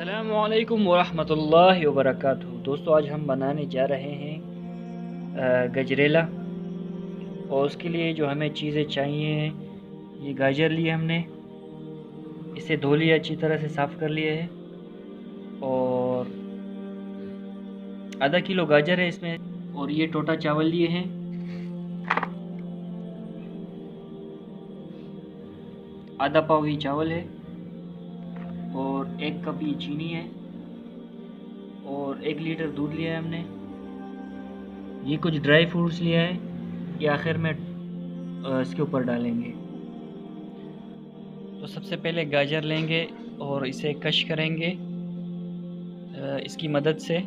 अस्सलामुअलैकुम वरहमतुल्लाहि वबरकातुहू। दोस्तों, आज हम बनाने जा रहे हैं गजरेला। और उसके लिए जो हमें चीज़ें चाहिए, ये गाजर लिए हमने, इसे धो लिया, अच्छी तरह से साफ़ कर लिए है। और आधा किलो गाजर है इसमें। और ये टोटा चावल लिए हैं, आधा पाव ही चावल है। और 1 कप ये चीनी है। और 1 लीटर दूध लिया है हमने। ये कुछ ड्राई फ्रूट्स लिया है, ये आखिर में इसके ऊपर डालेंगे। तो सबसे पहले गाजर लेंगे और इसे कश करेंगे इसकी मदद से।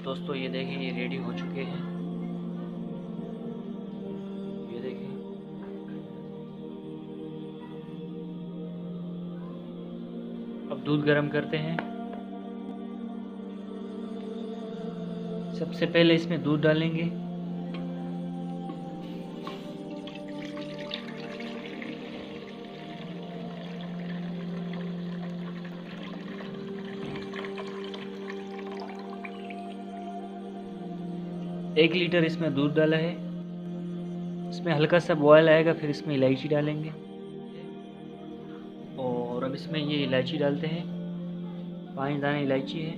दोस्तों, ये देखें, ये रेडी हो चुके हैं। ये देखें, अब दूध गर्म करते हैं। सबसे पहले इसमें दूध डालेंगे। एक लीटर इसमें दूध डाला है। इसमें हल्का सा बॉयल आएगा, फिर इसमें इलायची डालेंगे। और अब इसमें ये इलायची डालते हैं, 5 दाने इलायची है।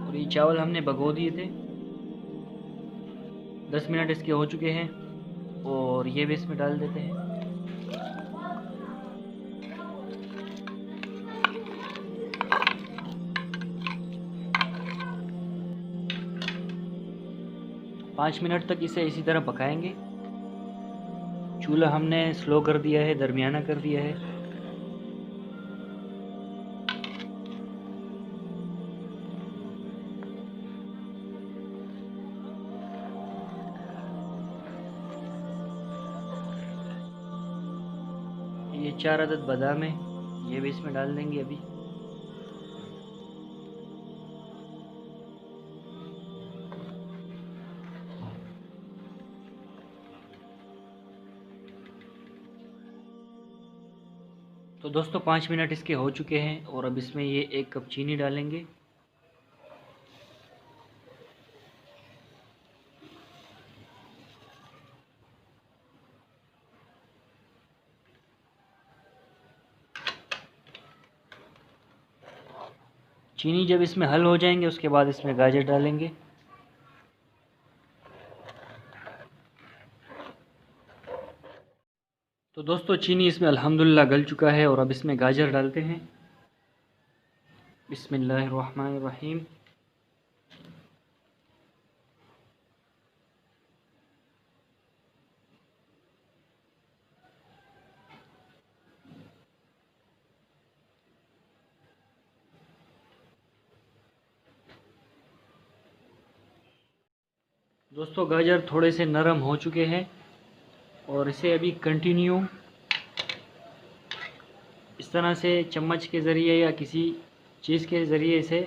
और ये चावल हमने भिगो दिए थे, 10 मिनट इसके हो चुके हैं। और ये भी इसमें डाल देते हैं। पाँच मिनट तक इसे इसी तरह पकाएंगे। चूल्हा हमने स्लो कर दिया है, दरमियाना कर दिया है। ये 4 अदद बादाम है, ये भी इसमें डाल देंगे अभी। तो दोस्तों, 5 मिनट इसके हो चुके हैं। और अब इसमें ये 1 कप चीनी डालेंगे। चीनी जब इसमें हल हो जाएंगे, उसके बाद इसमें गाजर डालेंगे। तो दोस्तों, चीनी इसमें अल्हम्दुलिल्लाह गल चुका है। और अब इसमें गाजर डालते हैं। बिस्मिल्लाहिर्रहमानिर्रहीम। दोस्तों, गाजर थोड़े से नरम हो चुके हैं। और इसे अभी कंटिन्यू इस तरह से चम्मच के ज़रिए या किसी चीज़ के ज़रिए इसे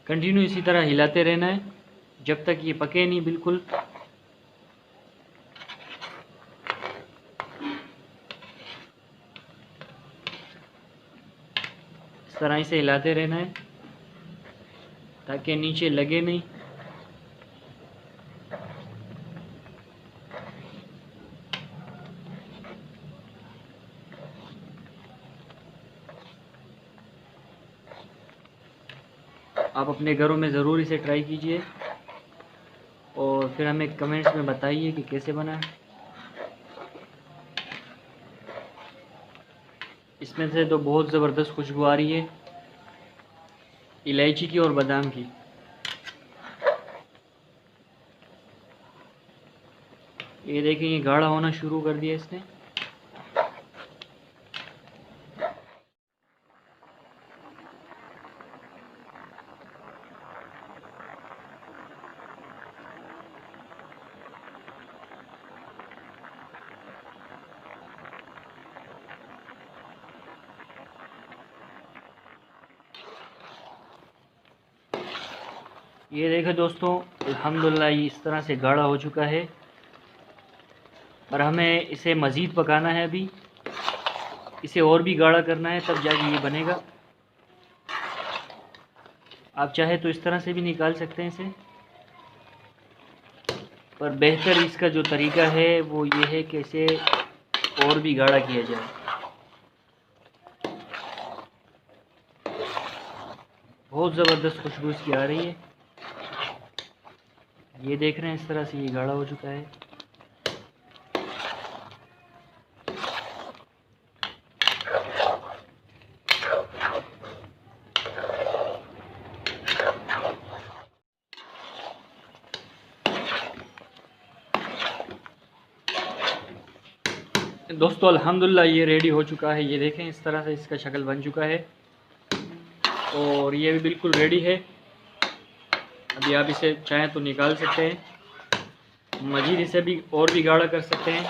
कंटिन्यू इसी तरह हिलाते रहना है, जब तक ये पके नहीं बिल्कुल। इस तरह इसे हिलाते रहना है ताकि नीचे लगे नहीं। आप अपने घरों में ज़रूर इसे ट्राई कीजिए और फिर हमें कमेंट्स में बताइए कि कैसे बना। इसमें से तो बहुत ज़बरदस्त खुशबू आ रही है। इलायची की और बादाम की। ये देखें, ये गाढ़ा होना शुरू कर दिया इसने। ये देखें दोस्तों, अल्हम्दुलिल्लाह ये इस तरह से गाढ़ा हो चुका है। और हमें इसे मज़ीद पकाना है। अभी इसे और भी गाढ़ा करना है, तब जाके ये बनेगा। आप चाहे तो इस तरह से भी निकाल सकते हैं इसे, पर बेहतर इसका जो तरीका है वो ये है कि इसे और भी गाढ़ा किया जाए। बहुत ज़बरदस्त खुशबू इसकी आ रही है। ये देख रहे हैं, इस तरह से ये गाढ़ा हो चुका है। दोस्तों अल्हम्दुलिल्लाह ये रेडी हो चुका है। ये देखें, इस तरह से इसका शक्ल बन चुका है और ये भी बिल्कुल रेडी है। अभी आप इसे चाहें तो निकाल सकते हैं, मज़ीद इसे भी और भी गाढ़ा कर सकते हैं,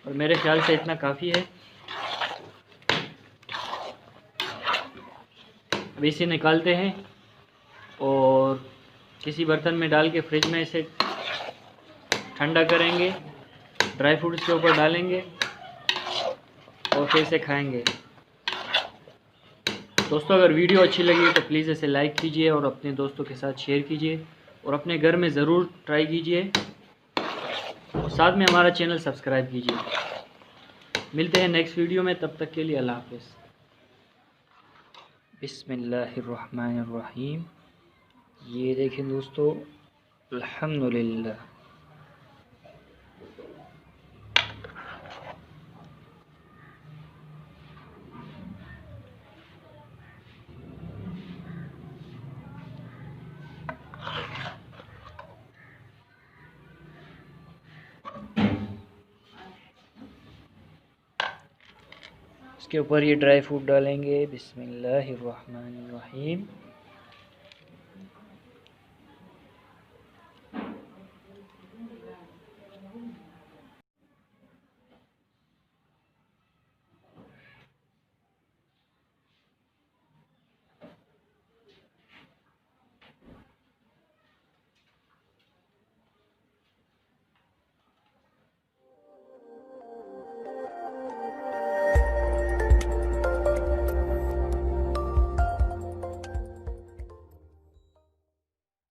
और मेरे ख्याल से इतना काफ़ी है। अभी इसे निकालते हैं और किसी बर्तन में डाल के फ्रिज में इसे ठंडा करेंगे, ड्राई फ्रूट्स के ऊपर डालेंगे और फिर इसे खाएंगे। दोस्तों अगर वीडियो अच्छी लगी तो प्लीज़ इसे लाइक कीजिए और अपने दोस्तों के साथ शेयर कीजिए और अपने घर में ज़रूर ट्राई कीजिए और साथ में हमारा चैनल सब्सक्राइब कीजिए। मिलते हैं नेक्स्ट वीडियो में, तब तक के लिए अल्लाह हाफ़िज़। बिस्मिल्लाहिर्रहमानिर्रहीम। ये देखें दोस्तों, अल्हम्दुलिल्लाह। इसके ऊपर ये ड्राई फ्रूट डालेंगे। बिस्मिल्लाहिर्रहमानिर्रहीम।